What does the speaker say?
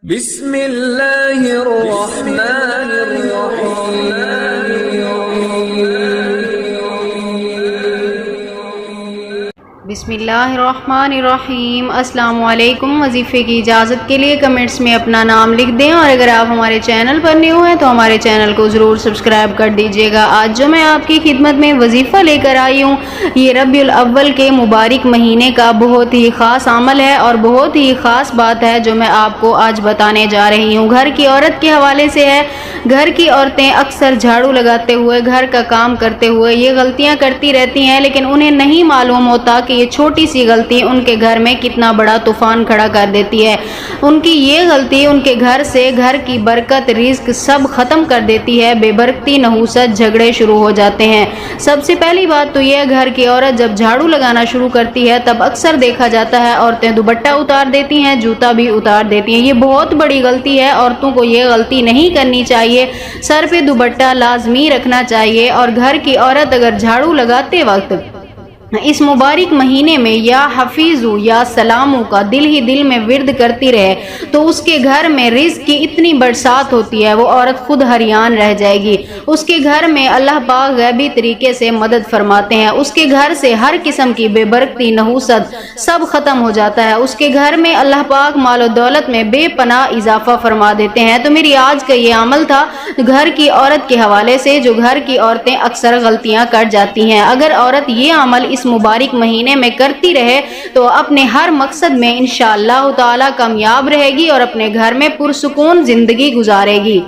بسم اللہ الرحمن الرحیم۔ بسم اللہ الرحمن الرحیم۔ السلام علیکم۔ وظیفے کی اجازت کے لیے کمنٹس میں اپنا نام لکھ دیں، اور اگر آپ ہمارے چینل پر نیو ہیں تو ہمارے چینل کو ضرور سبسکرائب کر دیجیے گا۔ آج جو میں آپ کی خدمت میں وظیفہ لے کر آئی ہوں، یہ ربیع الاول کے مبارک مہینے کا بہت ہی خاص عمل ہے اور بہت ہی خاص بات ہے جو میں آپ کو آج بتانے جا رہی ہوں۔ گھر کی عورت کے حوالے سے ہے۔ گھر کی عورتیں اکثر جھاڑو لگاتے ہوئے، گھر کا کام کرتے ہوئے یہ غلطیاں کرتی رہتی ہیں، لیکن انہیں نہیں معلوم ہوتا کہ یہ چھوٹی سی غلطی ان کے گھر میں کتنا بڑا طوفان کھڑا کر دیتی ہے۔ ان کی یہ غلطی ان کے گھر سے گھر کی برکت، رزق سب ختم کر دیتی ہے۔ بے برکتی، نحوست، جھگڑے شروع ہو جاتے ہیں۔ سب سے پہلی بات تو یہ، گھر کی عورت جب جھاڑو لگانا شروع کرتی ہے تب اکثر دیکھا جاتا ہے عورتیں دوپٹہ اتار دیتی ہیں، جوتا بھی اتار دیتی ہیں۔ یہ بہت بڑی غلطی ہے، عورتوں کو یہ غلطی نہیں کرنی چاہیے۔ سر پہ دوپٹہ لازمی رکھنا چاہیے، اور گھر کی عورت اگر جھاڑو لگاتے وقت اس مبارک مہینے میں یا حفیظو یا سلامو کا دل ہی دل میں ورد کرتی رہے تو اس کے گھر میں رزق کی اتنی برسات ہوتی ہے، وہ عورت خود حیران رہ جائے گی۔ اس کے گھر میں اللہ پاک غیبی طریقے سے مدد فرماتے ہیں۔ اس کے گھر سے ہر قسم کی بے برکتی، نحوست سب ختم ہو جاتا ہے۔ اس کے گھر میں اللہ پاک مال و دولت میں بے پناہ اضافہ فرما دیتے ہیں۔ تو میری آج کا یہ عمل تھا گھر کی عورت کے حوالے سے، جو گھر کی عورتیں اکثر غلطیاں کر جاتی ہیں۔ اگر عورت یہ عمل اس مبارک مہینے میں کرتی رہے تو اپنے ہر مقصد میں انشاءاللہ تعالی کامیاب رہے گی اور اپنے گھر میں پرسکون زندگی گزارے گی۔